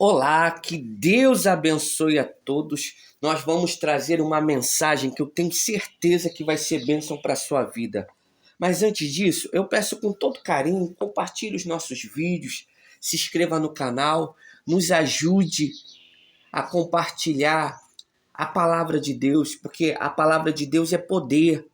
Olá, que Deus abençoe a todos. Nós vamos trazer uma mensagem que eu tenho certeza que vai ser bênção para a sua vida. Mas antes disso, eu peço com todo carinho, compartilhe os nossos vídeos, se inscreva no canal, nos ajude a compartilhar a palavra de Deus, porque a palavra de Deus é poder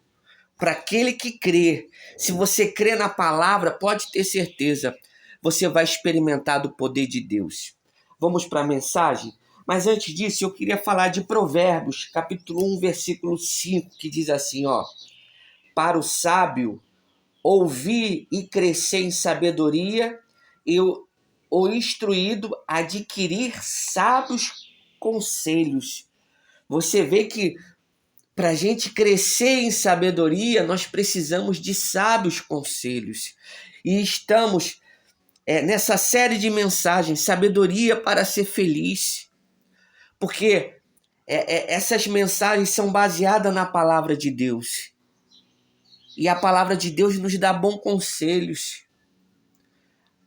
para aquele que crê. Se você crê na palavra, pode ter certeza, você vai experimentar do poder de Deus. Vamos para a mensagem? Mas antes disso, eu queria falar de Provérbios, capítulo 1, versículo 5, que diz assim, ó: para o sábio, ouvir e crescer em sabedoria, e o instruído adquirir sábios conselhos. Você vê que para a gente crescer em sabedoria, nós precisamos de sábios conselhos. E estamos nessa série de mensagens, sabedoria para ser feliz. Porque essas mensagens são baseadas na palavra de Deus. E a palavra de Deus nos dá bons conselhos.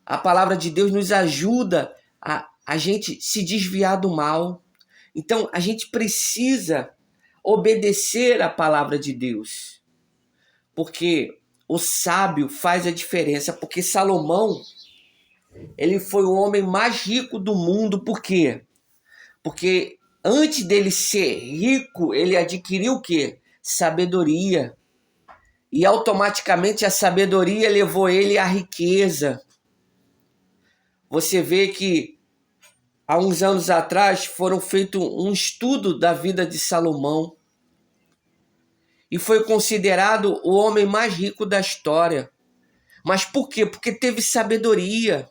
A palavra de Deus nos ajuda a gente se desviar do mal. Então, a gente precisa obedecer a palavra de Deus, porque o sábio faz a diferença. Porque Salomão, ele foi o homem mais rico do mundo. Por quê? Porque antes dele ser rico, ele adquiriu o quê? Sabedoria. E automaticamente a sabedoria levou ele à riqueza. Você vê que há uns anos atrás foram feito um estudo da vida de Salomão e foi considerado o homem mais rico da história. Mas por quê? Porque teve sabedoria.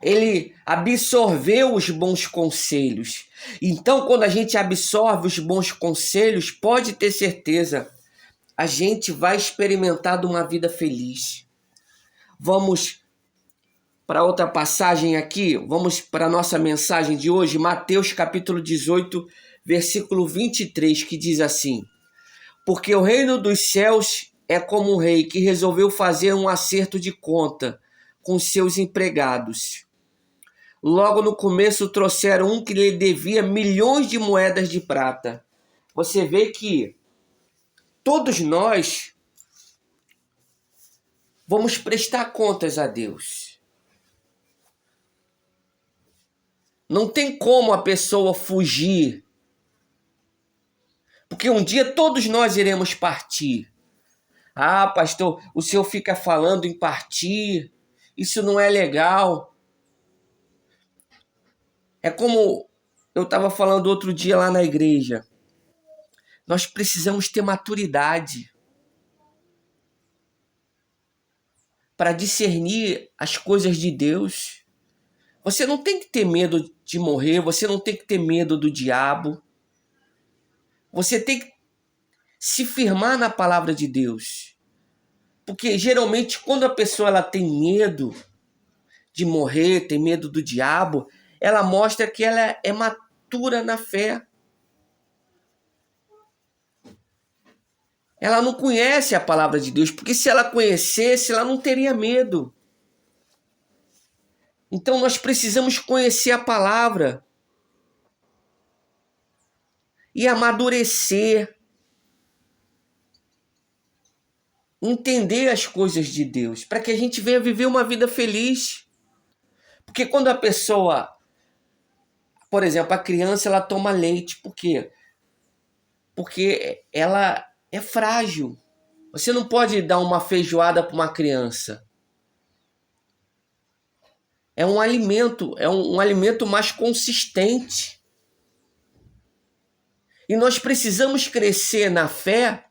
Ele absorveu os bons conselhos. Então, quando a gente absorve os bons conselhos, pode ter certeza, a gente vai experimentar de uma vida feliz. Vamos para outra passagem aqui, vamos para a nossa mensagem de hoje, Mateus capítulo 18, versículo 23, que diz assim: porque o reino dos céus é como um rei que resolveu fazer um acerto de conta com seus empregados. Logo no começo trouxeram um que lhe devia milhões de moedas de prata. Você vê que todos nós vamos prestar contas a Deus. Não tem como a pessoa fugir, porque um dia todos nós iremos partir. Ah, pastor, o senhor fica falando em partir, isso não é legal. É como eu estava falando outro dia lá na igreja. Nós precisamos ter maturidade para discernir as coisas de Deus. Você não tem que ter medo de morrer, você não tem que ter medo do diabo. Você tem que se firmar na palavra de Deus. Porque geralmente quando a pessoa ela tem medo de morrer, tem medo do diabo, ela mostra que ela é matura na fé. Ela não conhece a palavra de Deus, porque se ela conhecesse, ela não teria medo. Então nós precisamos conhecer a palavra e amadurecer, entender as coisas de Deus, para que a gente venha viver uma vida feliz. Porque quando a pessoa, por exemplo, a criança, ela toma leite, por quê? Porque ela é frágil. Você não pode dar uma feijoada para uma criança. É um alimento mais consistente. E nós precisamos crescer na fé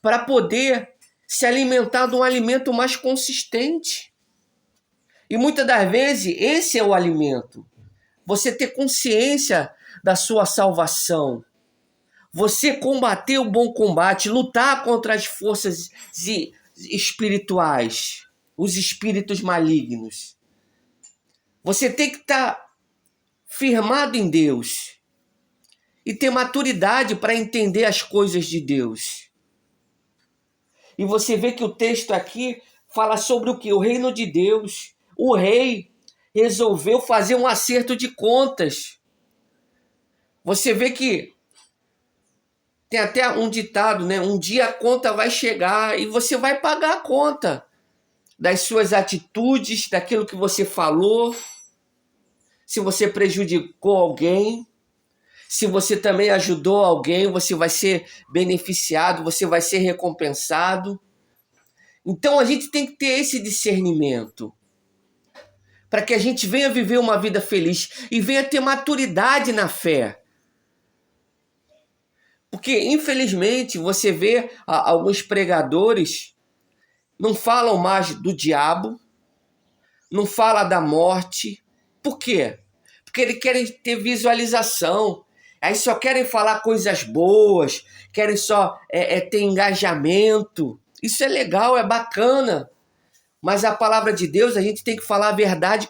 para poder se alimentar de um alimento mais consistente. E muitas das vezes esse é o alimento. Você ter consciência da sua salvação. Você combater o bom combate, lutar contra as forças espirituais, os espíritos malignos. Você tem que estar firmado em Deus e ter maturidade para entender as coisas de Deus. E você vê que o texto aqui fala sobre o que? O reino de Deus. O rei, resolveu fazer um acerto de contas. Você vê que tem até um ditado, né? Um dia a conta vai chegar e você vai pagar a conta das suas atitudes, daquilo que você falou, se você prejudicou alguém, se você também ajudou alguém, você vai ser beneficiado, você vai ser recompensado. Então a gente tem que ter esse discernimento para que a gente venha viver uma vida feliz e venha ter maturidade na fé. Porque, infelizmente, você vê alguns pregadores não falam mais do diabo, não fala da morte. Por quê? Porque eles querem ter visualização. Aí só querem falar coisas boas, querem só ter engajamento. Isso é legal, é bacana. Mas a palavra de Deus, a gente tem que falar a verdade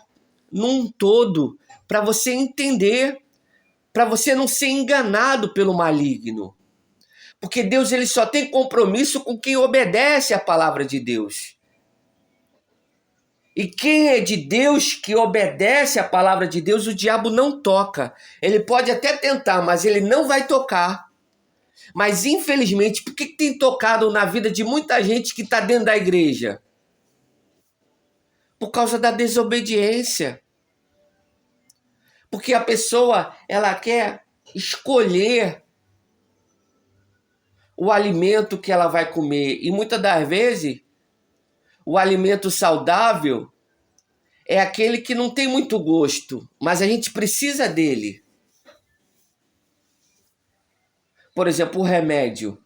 num todo, para você entender, para você não ser enganado pelo maligno. Porque Deus ele só tem compromisso com quem obedece à palavra de Deus. E quem é de Deus, que obedece à palavra de Deus, o diabo não toca. Ele pode até tentar, mas ele não vai tocar. Mas infelizmente, por que tem tocado na vida de muita gente que está dentro da igreja? Por causa da desobediência. Porque a pessoa, ela quer escolher o alimento que ela vai comer. E muitas das vezes, o alimento saudável é aquele que não tem muito gosto, mas a gente precisa dele. Por exemplo, o remédio.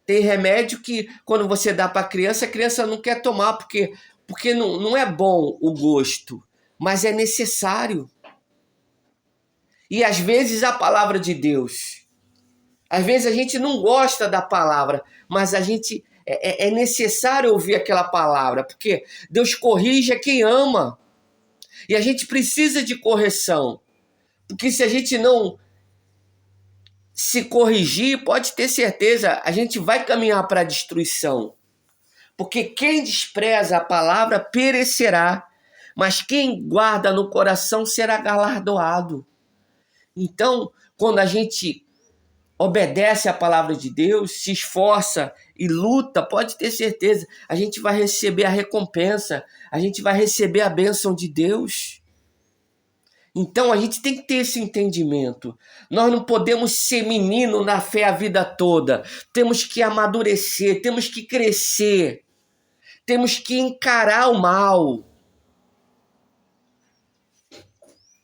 Tem remédio que, quando você dá para a criança não quer tomar, porque não é bom o gosto, mas é necessário. E às vezes a palavra de Deus. Às vezes a gente não gosta da palavra, mas a gente é necessário ouvir aquela palavra, porque Deus corrige a quem ama. E a gente precisa de correção. Porque se a gente não se corrigir, pode ter certeza, a gente vai caminhar para a destruição. Porque quem despreza a palavra perecerá, mas quem guarda no coração será galardoado. Então, quando a gente obedece à palavra de Deus, se esforça e luta, pode ter certeza, a gente vai receber a recompensa, a gente vai receber a bênção de Deus. Então a gente tem que ter esse entendimento. Nós não podemos ser menino na fé a vida toda. Temos que amadurecer, temos que crescer, temos que encarar o mal.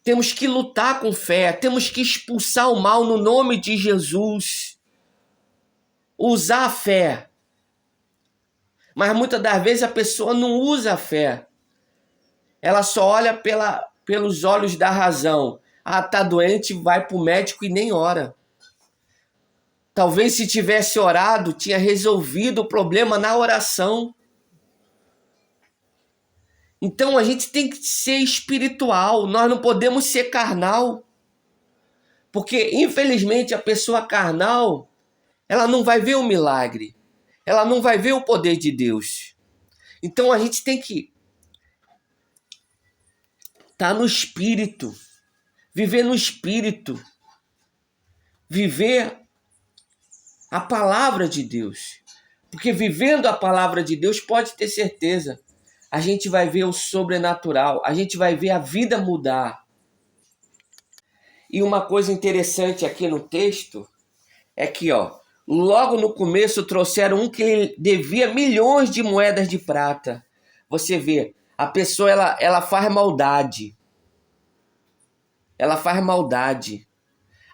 Temos que lutar com fé, temos que expulsar o mal no nome de Jesus. Usar a fé. Mas muitas das vezes a pessoa não usa a fé. Ela só olha pelos olhos da razão. Ah, tá doente, vai para o médico e nem ora. Talvez se tivesse orado, tinha resolvido o problema na oração. Então a gente tem que ser espiritual, nós não podemos ser carnal. Porque, infelizmente, a pessoa carnal, ela não vai ver o milagre. Ela não vai ver o poder de Deus. Então a gente tem que estar no espírito, viver no espírito, viver a palavra de Deus. Porque vivendo a palavra de Deus, pode ter certeza, a gente vai ver o sobrenatural, a gente vai ver a vida mudar. E uma coisa interessante aqui no texto é que, logo no começo trouxeram um que devia milhões de moedas de prata. Você vê, a pessoa ela faz maldade. Ela faz maldade.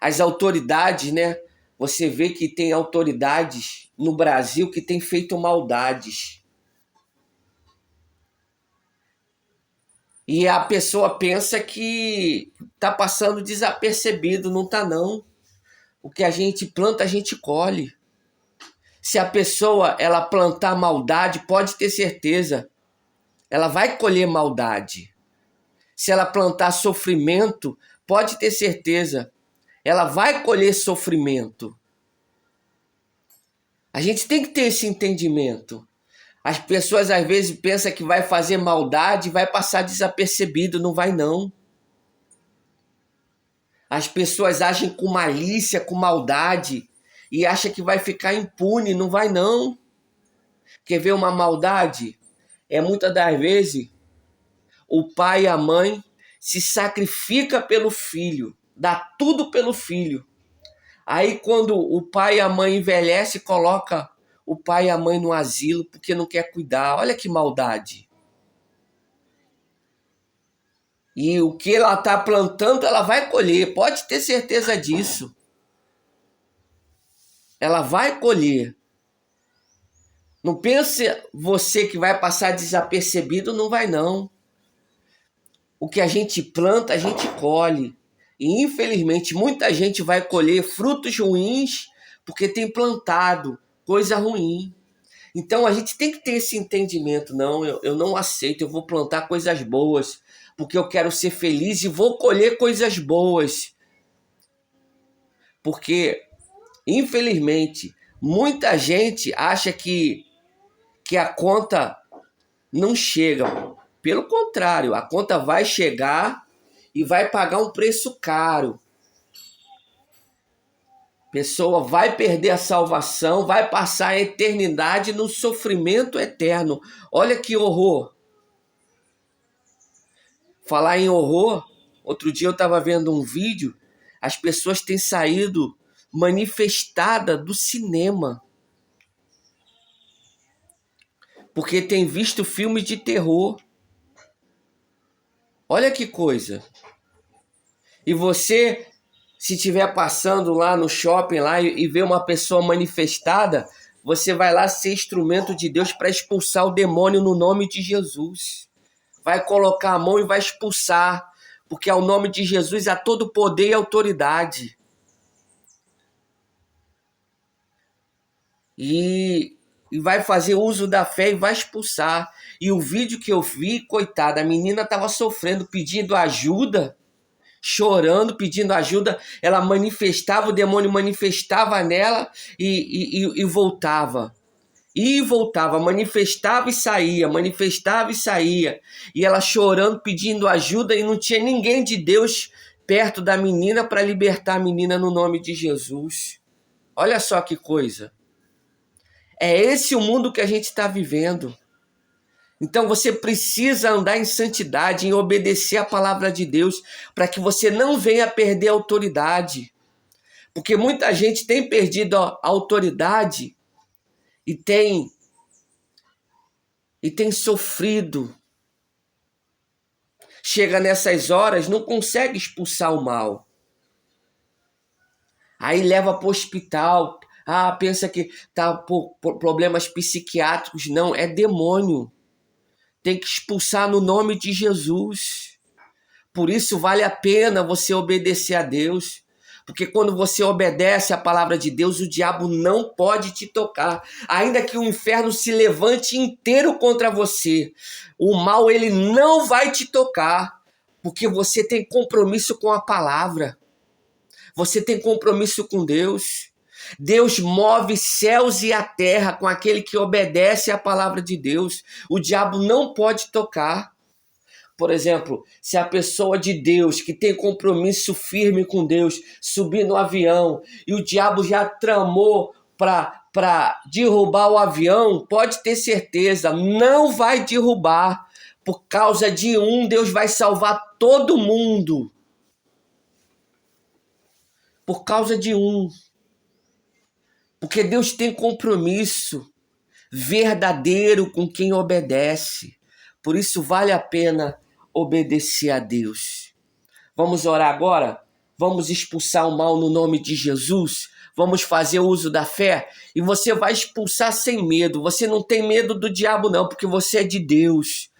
As autoridades, né? Você vê que tem autoridades no Brasil que têm feito maldades. E a pessoa pensa que está passando desapercebido, não está não. O que a gente planta, a gente colhe. Se a pessoa ela plantar maldade, pode ter certeza, ela vai colher maldade. Se ela plantar sofrimento, pode ter certeza, ela vai colher sofrimento. A gente tem que ter esse entendimento. As pessoas às vezes pensam que vai fazer maldade e vai passar desapercebido, não vai não. As pessoas agem com malícia, com maldade e acham que vai ficar impune, não vai não. Quer ver uma maldade? É muitas das vezes o pai e a mãe se sacrifica pelo filho, dá tudo pelo filho. Aí quando o pai e a mãe envelhece, coloca o pai e a mãe no asilo porque não quer cuidar. Olha que maldade. E o que ela está plantando, ela vai colher. Pode ter certeza disso. Ela vai colher. Não pense você que vai passar desapercebido, não vai não. O que a gente planta, a gente colhe. E infelizmente muita gente vai colher frutos ruins porque tem plantado coisa ruim. Então a gente tem que ter esse entendimento. Não, eu não aceito, eu vou plantar coisas boas porque eu quero ser feliz e vou colher coisas boas. Porque, infelizmente, muita gente acha que a conta não chega. Pelo contrário, a conta vai chegar e vai pagar um preço caro. A pessoa vai perder a salvação, vai passar a eternidade no sofrimento eterno. Olha que horror. Falar em horror, outro dia eu estava vendo um vídeo, as pessoas têm saído manifestadas do cinema. Porque tem visto filmes de terror. Olha que coisa. E você, se estiver passando lá no shopping lá e ver uma pessoa manifestada, você vai lá ser instrumento de Deus para expulsar o demônio no nome de Jesus. Vai colocar a mão e vai expulsar, porque ao nome de Jesus há todo poder e autoridade. E vai fazer uso da fé e vai expulsar. E o vídeo que eu vi, coitada, a menina estava sofrendo, pedindo ajuda, chorando, pedindo ajuda. Ela manifestava, o demônio manifestava nela e voltava. E voltava, manifestava e saía, manifestava e saía. E ela chorando, pedindo ajuda, e não tinha ninguém de Deus perto da menina para libertar a menina no nome de Jesus. Olha só que coisa. É esse o mundo que a gente está vivendo. Então você precisa andar em santidade, em obedecer a palavra de Deus, para que você não venha perder a autoridade. Porque muita gente tem perdido a autoridade e tem sofrido. Chega nessas horas, não consegue expulsar o mal. Aí leva para o hospital. Ah, pensa que tá por problemas psiquiátricos. Não, é demônio. Tem que expulsar no nome de Jesus. Por isso vale a pena você obedecer a Deus. Porque quando você obedece à palavra de Deus, o diabo não pode te tocar. Ainda que o inferno se levante inteiro contra você, o mal ele não vai te tocar. Porque você tem compromisso com a palavra. Você tem compromisso com Deus. Deus move céus e a terra com aquele que obedece à palavra de Deus. O diabo não pode tocar. Por exemplo, se a pessoa de Deus, que tem compromisso firme com Deus, subir no avião e o diabo já tramou para derrubar o avião, pode ter certeza, não vai derrubar. Por causa de Deus vai salvar todo mundo. Por causa de Porque Deus tem compromisso verdadeiro com quem obedece. Por isso vale a pena obedecer a Deus. Vamos orar agora? Vamos expulsar o mal no nome de Jesus? Vamos fazer uso da fé? E você vai expulsar sem medo. Você não tem medo do diabo não, porque você é de Deus.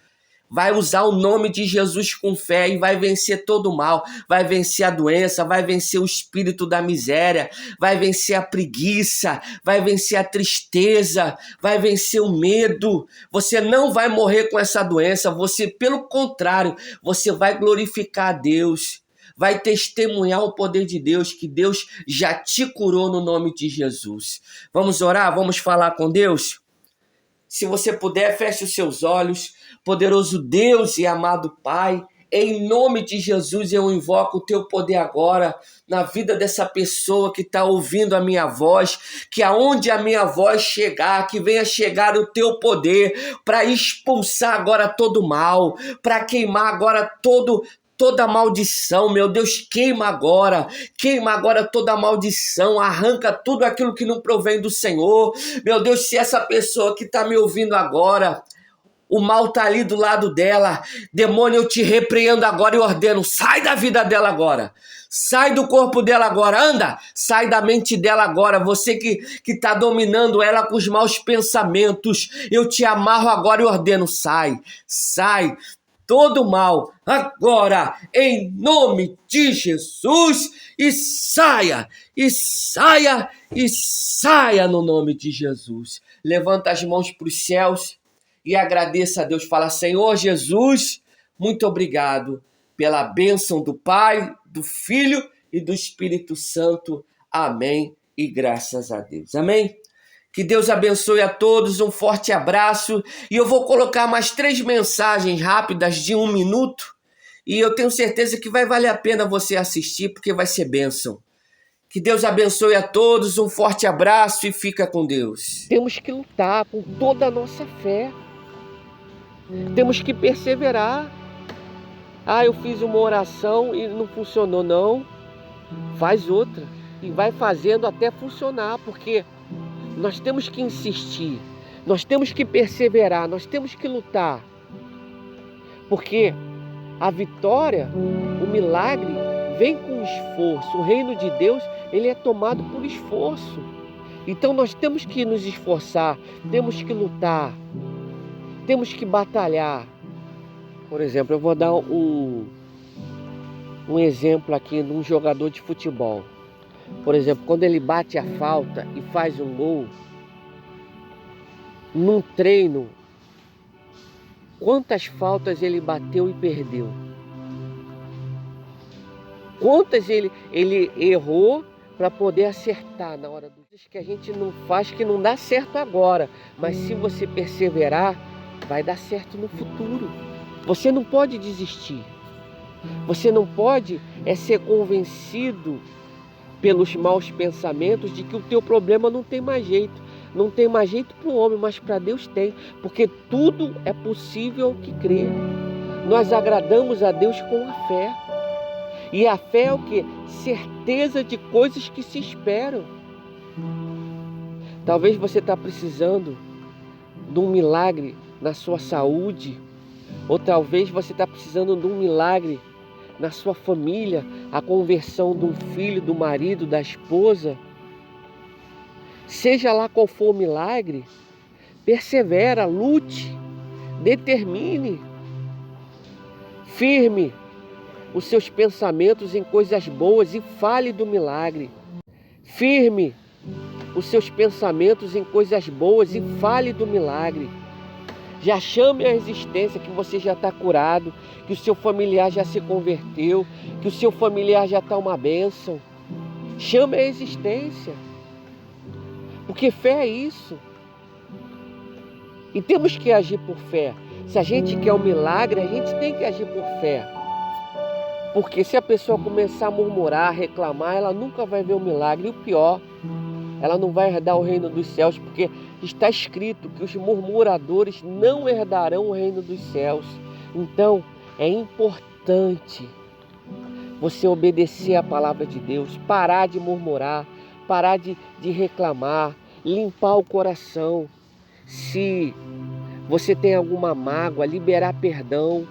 Vai usar o nome de Jesus com fé e vai vencer todo o mal, vai vencer a doença, vai vencer o espírito da miséria, vai vencer a preguiça, vai vencer a tristeza, vai vencer o medo. Você não vai morrer com essa doença, você, pelo contrário, você vai glorificar a Deus, vai testemunhar o poder de Deus, que Deus já te curou no nome de Jesus. Vamos orar? Vamos falar com Deus? Se você puder, feche os seus olhos. Poderoso Deus e amado Pai, em nome de Jesus eu invoco o teu poder agora na vida dessa pessoa que está ouvindo a minha voz, que aonde a minha voz chegar, que venha chegar o teu poder para expulsar agora todo mal, para queimar agora toda maldição, meu Deus, queima agora toda maldição, arranca tudo aquilo que não provém do Senhor. Meu Deus, se essa pessoa que está me ouvindo agora, o mal está ali do lado dela, demônio, eu te repreendo agora e ordeno, sai da vida dela agora, sai do corpo dela agora, anda, sai da mente dela agora, você que está dominando ela com os maus pensamentos, eu te amarro agora e ordeno, sai, todo mal, agora, em nome de Jesus, e saia no nome de Jesus. Levanta as mãos para os céus e agradeça a Deus, fala, Senhor Jesus, muito obrigado pela bênção do Pai, do Filho e do Espírito Santo, amém, e graças a Deus, amém? Que Deus abençoe a todos, um forte abraço. E eu vou colocar mais 3 mensagens rápidas de 1 minuto. E eu tenho certeza que vai valer a pena você assistir, porque vai ser bênção. Que Deus abençoe a todos, um forte abraço e fica com Deus. Temos que lutar com toda a nossa fé. Temos que perseverar. Eu fiz uma oração e não funcionou, não. Faz outra. E vai fazendo até funcionar, porque nós temos que insistir, nós temos que perseverar, nós temos que lutar. Porque a vitória, o milagre, vem com esforço. O reino de Deus, ele é tomado por esforço. Então nós temos que nos esforçar, temos que lutar, temos que batalhar. Por exemplo, eu vou dar um exemplo aqui de um jogador de futebol. Por exemplo, quando ele bate a falta e faz um gol, num treino, quantas faltas ele bateu e perdeu? Quantas ele errou para poder acertar na hora do que a gente não faz, que não dá certo agora, mas se você perseverar, vai dar certo no futuro. Você não pode desistir. Você não pode ser convencido pelos maus pensamentos de que o teu problema não tem mais jeito. Não tem mais jeito para o homem, mas para Deus tem. Porque tudo é possível ao que crê. Nós agradamos a Deus com a fé. E a fé é o quê? Certeza de coisas que se esperam. Talvez você está precisando de um milagre na sua saúde. Ou talvez você está precisando de um milagre na sua família, a conversão de um filho, do marido, da esposa. Seja lá qual for o milagre, persevera, lute, determine, firme os seus pensamentos em coisas boas e fale do milagre. Firme os seus pensamentos em coisas boas e fale do milagre. Já chame a existência que você já está curado, que o seu familiar já se converteu, que o seu familiar já está uma bênção. Chame a existência. Porque fé é isso. E temos que agir por fé. Se a gente quer um milagre, a gente tem que agir por fé. Porque se a pessoa começar a murmurar, a reclamar, ela nunca vai ver o milagre. E o pior, ela não vai herdar o reino dos céus, porque está escrito que os murmuradores não herdarão o reino dos céus. Então, é importante você obedecer a palavra de Deus, parar de murmurar, parar de reclamar, limpar o coração. Se você tem alguma mágoa, liberar perdão,